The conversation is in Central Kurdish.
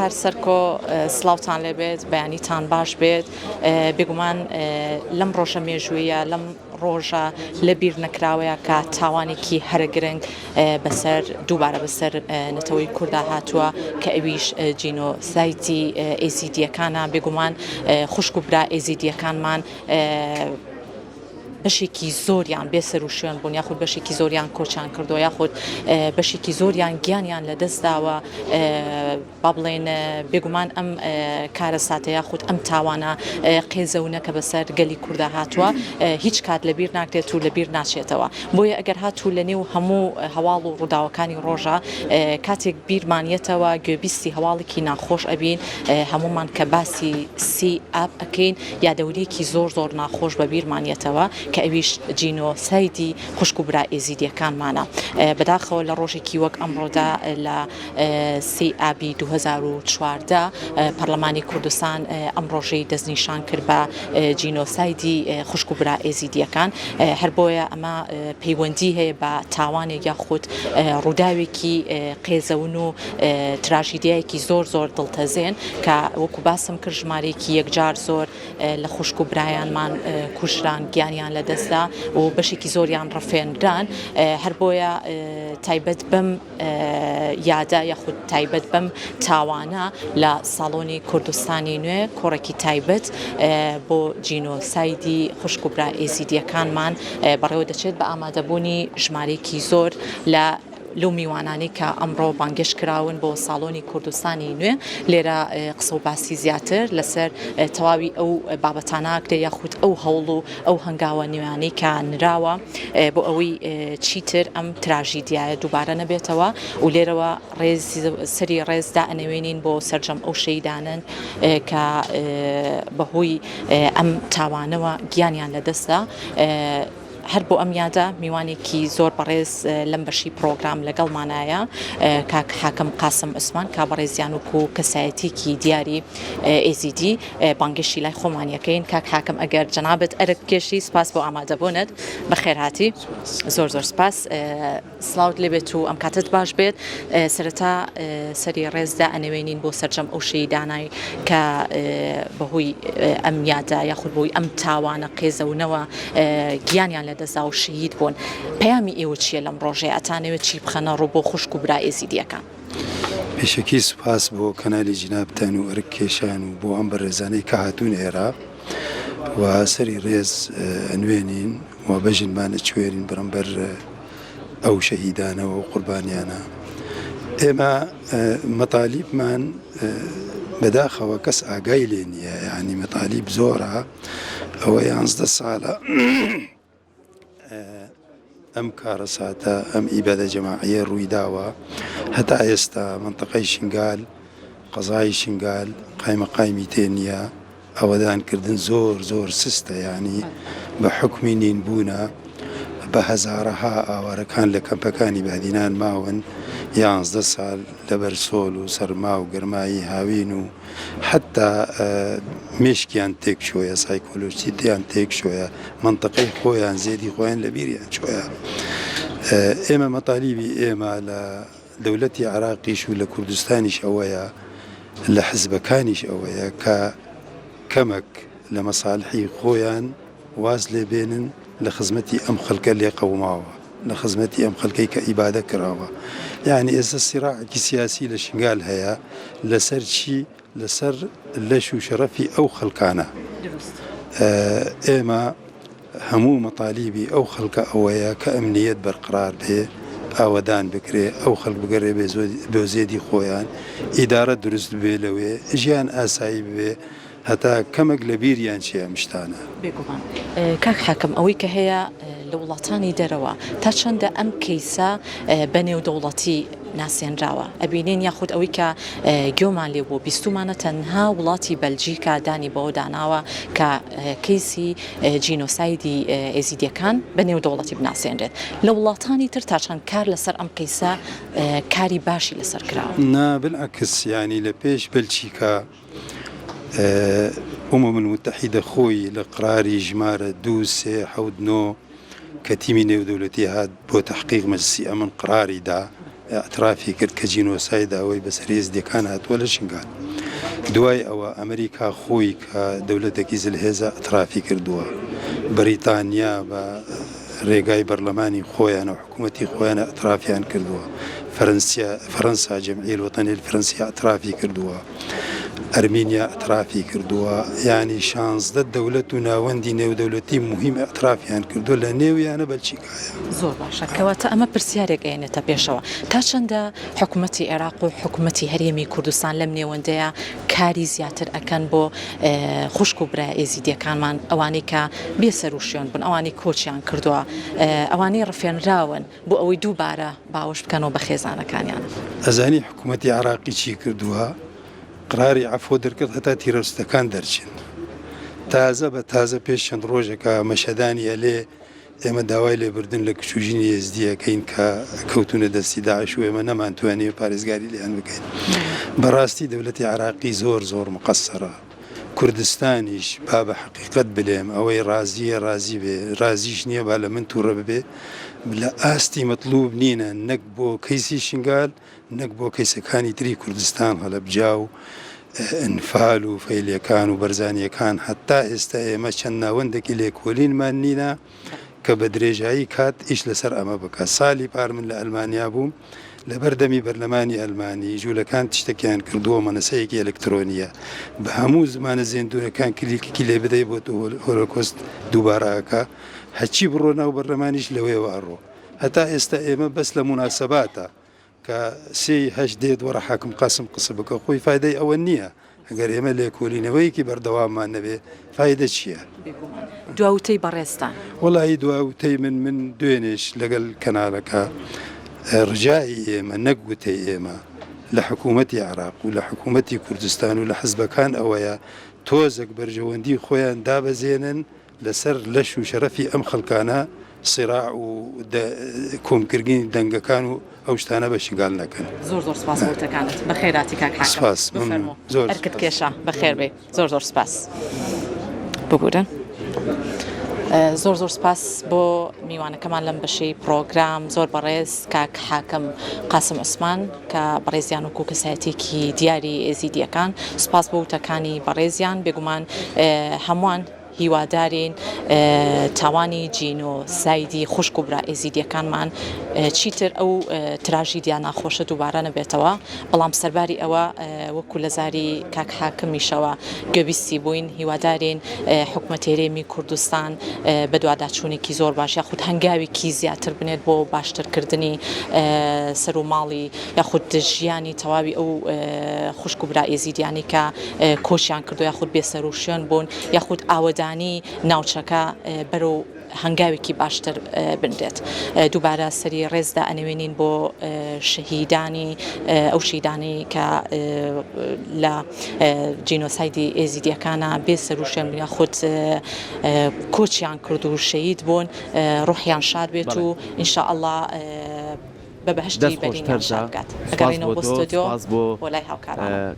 هەر سەرکۆ سڵاوتان لێبێت بەیانیتان باش بێت بێگومان لەم ڕۆژە مێژوویە لەم ڕۆژە لەبیر نەکراوەیە کە تاوانێکی هەرە گرنگ بەسەر دووبارە بەسەر نەتەوەی کووردا هاتووە کە ئەویش جینۆسایدی ئێزیدیەکانە بێگومان خوشک و برا ئێزیدیەکانمان بەشێکی زۆریان بێسەر و شوێن بوون یاخود بەشێکی زۆریان کۆچان کردو یاخود بەشێکی زۆریان گیانیان لەدەستداوە با بڵێن بێگومان ئەم کارە ساتە یاخود ئەم تاوانە قێزەونە کە بەسەر گەلی کووردا هاتووە هیچ کات لەبیر ناکرێت و لەبیر ناچێتەوە بۆیە ئەگەر هاتوو لە نێو هەموو هەواڵ و ڕووداوەکانی ڕۆژە کاتێک بیرمانیەتەوە گوێبیستی هەواڵێکی ناخۆش ئەبین هەمومان کە باسی سی ئاپ ئەکەین یادەوریەکی زۆر ناخۆش بە بیرمانیەتەوە کە ئەویش جینۆسایدی خوشک و برا ئێزیدیەکانمانە بەداخەوە لە ڕۆژێکی وەک ئەمڕۆدا لە سی ئابی 2014 پەرلەمانی کوردستان ئەم ڕۆژەی دەستنیشان کرد بە جینۆسایدی خوشک و برا ئێزیدیەکان هەر بۆیە ئەمە پەیوەندی هەیە بە تاوانێک یاخود ڕووداوێکی قێزەون و تراژیدیایەکی زۆر دڵتەزێن کە وەکو باسم کرد ژمارەیەکی یەکجار زۆر لە خوشک و برایانمان کوشران گیانیان لەدەستدا و بەشێکی زۆریان ڕفێنران هەر بۆیە تایبەت بەم یادە یاخود تایبەت بەم تاوانە لە ساڵۆنی کوردستانی نوێ کۆڕێکی تایبەت بۆ جینۆسایدی خوشک و برا ئێزیدیەکانمان بەڕێوە دەچێت بە ئامادەبوونی ژمارەیەکی زۆر لە لەو میوانانی کە ئەمڕۆ بانگێش کراون بۆ ساڵۆنی کوردستانی نوێ لێرە قسە و باسی زیاتر لەسەر تەواوی ئەو بابەتاناکرێ یاخود ئەو هەوڵ و ئەو هەنگاوە نوێیانەی کە نراوە بۆ ئەوەی چیتر ئەم تراژیدیایە دووبارە نەبێتەوە و لێرەوە سەری ڕێزدا ئەنەوێنین بۆ سەرجەم ئەو شەیدانن کە بەهۆی ئەم تاوانەوە گیانیان لەدەستدا هەر بۆ ئەم یادە میوانێکی زۆر بەڕێز لەم بەشی پرۆگرام لەگەڵمانایە کاک حاکم قاسم عوسمان کا بەڕێزیان وکو کەسایەتێکی دیاری ئێزیدی بانگشتی لای خۆمانیەکەین کاک حاکم ئەگەر جەنابەت ئەرکێشی سپاس بۆ ئامادەبوونت بەخێر هاتی زۆر سپاس سڵاوت لێبێت و ئەم کاتت باش بێت سەرەتا سەری ڕێزدا ئەنەوێنین بۆ سەرجەم ئەو شەیدانای کە بەهۆی ئەم یادە یاخود بۆی ئەم تاوانە قێزەونەوە گیانیان لەدەستا و شەهید بوون پەیامی ئێوە چییە لەم ڕۆژەیە ئەتانەوێت چی بخەنە ڕوو بۆ خوشک و برا ئێزیدیەکان پێشەکی سوپاس بۆ کەنالی جنابتان و ئەرکێشان و بۆ ئەم بەڕێزانەی کە هاتوون ئێرە و سەری ڕێز ئەنوێنین و بەژنمانە کوێرین بەرەمبەر ئەو شەهیدانەوە و قوربانیانە ئێمە مەطالیبمان بەداخەوە کەس ئاگای لێ نییە یعنی مەطالیب زۆرە ئەوە 11 ساڵە ئەم کارە ساتە ئەم ئیبادە جەماعیە ڕوویداوە هەتا ئێستا منطقەی شنگال قەزای شنگال قایمەقایمی تێ نییە ئەوەدانکردن زۆر سستە ینی بە حکمی نینبوونە بە هەزارەها ئاوارەکان لە کەمپەکانی بەدینان ماون 11 ساڵ لەبەر سۆل و سەرما و گەرمایی هاوین و حتا مشکیان تێک شۆیە سایکۆلۆجییان تێک شۆیە منطقەی خۆیان زێدی خۆیان لە بیریان چۆیە ئێمە مەطالیبی ئێمە لە دەوڵەتی عراقیش و لە کوردستانیش ئەوەیە لە حزبەکانیش ئەوەیە کە کەمەک لە مەساڵحی خۆیان واز لێبێنن لە خزمەتی ئەم خەڵکە لێ قەوماوە لە خزمەتی ئەم خەڵکەی کە ئیبادە کراوە یعنی ئێستا سیراعێکی سیاسی لە شنگال هەیە لەسەر چی لەسەر لەش و شەرەفی ئەو خەڵکانە ئێمە هەموو مەطالیبی ئەو خەڵکە ئەوەیە کە ئەمنیەت بەرقرار بێ ئاوەدان بکرێ ئەو خەڵک بگەڕێ بێ زێدی خۆیان ئیدارە دروست بێ لەوێ ژیان ئاسایی بێ هەتا کەمێک لە بیریان چیە مشتانە بێگومان کاک حاکم ئەوەی کە هەیە لە وڵاتانی دەرەوە تا چەندە ئەم کەیسە بەنێو دەوڵەتی ناسێنراوە ئەبینین یاخود ئەوەی کە گوێمان لێ بۆ بیستمانە تەنها وڵاتی بەلجیکا دانی بەوە داناوە کە کەیسی جینۆسایدی ئێزیدیەکان بەنێو دەوڵەتی بناسێنرێت لە وڵاتانی تر تا چەند کار لەسەر ئەم کەیسە کاری باشی لەسەر کراوە نا بالعکس ینی لە پێش بەلجیکا ئومم المتحیدە خۆی لە قراری ژمارە 2-3-7-9 کە تیمی نێودەوڵەتی هات بۆ تحقیق مەجلیسی ئەمن قراریدا اعترافی کرد کە جینۆسایداوەی بەسەر ئێزدیەکان هاتووە لە شنگال. دوای ئەوە ئەمریکا خۆی کە دەوڵەتێکی زلهێزە اعترافی کردووە، بەریتانیا بە ڕێگای بەرلەمانی خۆیان و حکوومەتی خۆیان اعترافیان کردووە، فەرەنسا جەمعیە الوەتەنی الفرەنسی اعترافی کردووە، ئەرمینیا اعترافی کردووە، یعنی 16 دەوڵەت و ناوەندی نێودەوڵەتی مهم اعترافیان کردووە، لە نێویانە بەلجیکایە. زۆر باشە کەواتە ئەمە پرسیارێک ئێنێتە پێشەوە تا چەندە حکوومەتی عێراق و حکوومەتی هەرێمی کوردستان لەم نێوەندەیە کاری زیاتر ئەکەن بۆ خوشک و برای ئێزیدیەکانمان، ئەوانەی کە بێسەر و شوێن بوون، ئەوانەی کۆچیان کردووە، ئەوانەی ڕفێنراون بۆ ئەوەی دووبارە باوەش بکەنەوە بە خێزانەکانیان. ئەزانی حکوومەتی عراقی چی کردووە؟ قراری عفۆ دەرکرد هەتا تیرۆریستەکان دەرچین. تازە بە تازە پێش چەند ڕۆژێکە مەشەدانی ئەلێ ئێمە داوای لێبردن لە کچوژینی ئێزدیەکەین کە کەوتونە دەستی داعش و ئێمە نەمانتوانێت پارێزگاری لێیان بکەین. بەڕاستی دەوڵەتی عراقی زۆر مقەسەرە. کوردستانیش با بە حقیقت بلێم ئەوەی ڕازیە ڕازی بێ، ڕازیش نییە با لە من تووڕە ببێ، لە ئاستی مەطلوب نینە، نەک بۆ کەیسی شنگال، نەک بۆ کەیسەکانی تری کوردستان هەڵەبجا و ئەنفال و فەیلەکان و بەرزانیەکان. هەتا ئێستا ئێمە چەند ناوەندێکی لێکۆلینمان نینە کە بە درێژایی کات ئیش لەسەر ئەمە بکە. ساڵی پار من لە ئەلمانیا بووم، لە بەردەمی بەرلەمانی ئەلمانی جوولەکان تشتێکیان کردووە مەنەسەیەکی ئەلکترۆنیە، بە هەموو زمانە زیندوونەکان کلیکێکی لێ بدەی بۆ هۆلۆکۆست دووبارەکە، هەچی بڕۆ ناو بەرلەمانیش لەوەیەوە ئەڕۆ. هەتا ئێستا ئێمە بەس لە موناسەباتە کە 3 دێت وەرە حاکم قاسم قسە بکە، خۆی فایدەی ئەوە نییە. ئەگەر ئێمە لێکۆلینەوەیەکی بەردەواممان نەبێ فایدە چییە؟ دواوتەی بەڕێستان وەڵی دواوتەی من دوێنێش لەگەڵ کەناڵەکە ڕجای ئێمە نەکگوتەی ئێمە لە حکوومەتی عراق و لە حکوومەتی کوردستان و لە حزبەکان ئەوەیە تۆزێک بەرژەوەندی خۆیان دابەزێنن لەسەر لەش و شەرەفی ئەم خەڵکانە سیراع و کۆمکردنی دەنگەکان و ئەو شتانە بە شنگال نەکەن. زۆر سپاس بۆتەکانت بە خێراتی کاک حاکەم. سپاس هەرکرد کێشە بەخێر بێ. زۆر سپاس ببورن. زۆر سپاس بۆ میوانەکەمان لەم بەشەی پرۆگرام. زۆر بەڕێز کاک حاکەم قاسم عوسمان کە بەڕێزیان وەکو کەسایەتێکی دیاری ئێزیدیەکان. سپاس بۆ وتەکانی بەڕێزیان، بێگومان هەمووان هیوادارین تاوانی جینۆسایدی خوشک و برا ئێزیدیەکانمان چیتر ئەو تراژیدیان ناخۆشە دووبارە نەبێتەوە، بەڵام سەرباری ئەوە وەکو لە زاری کاک حاکمیشەوە گوێبیستی بووین، هیوادارین حکوومەتی هەرێمی کوردستان بە دوواداچوونێکی زۆر باش یاخود هەنگاوێکی زیاتر بنێت بۆ باشترکردنی سەر و ماڵی یاخود ژیانی تەواوی ئەو خوشک و برا ئێزیدیانی کە کۆچیان کردو یاخود بێسەر و شوێن بوون یاخود ئاوەدانی ناوچەکە بەرەو هەنگاوێکی باشتر بنرێت. دووبارە سەری ڕێزدا ئەنوێنین بۆ شەهیدانی ئەو شیدانی کە لە جینۆسایدی ئێزیدیەکانە بێسەر و شوێن یاخود کۆچیان کرد و شەهید بوون، ڕوحیان شاد بێت و ئینشاءالله بە بەهشتی بەرینیان شاد بکات. ئەگەڕێنەوە بۆ ستودیۆ بۆ لای هاوکارانە.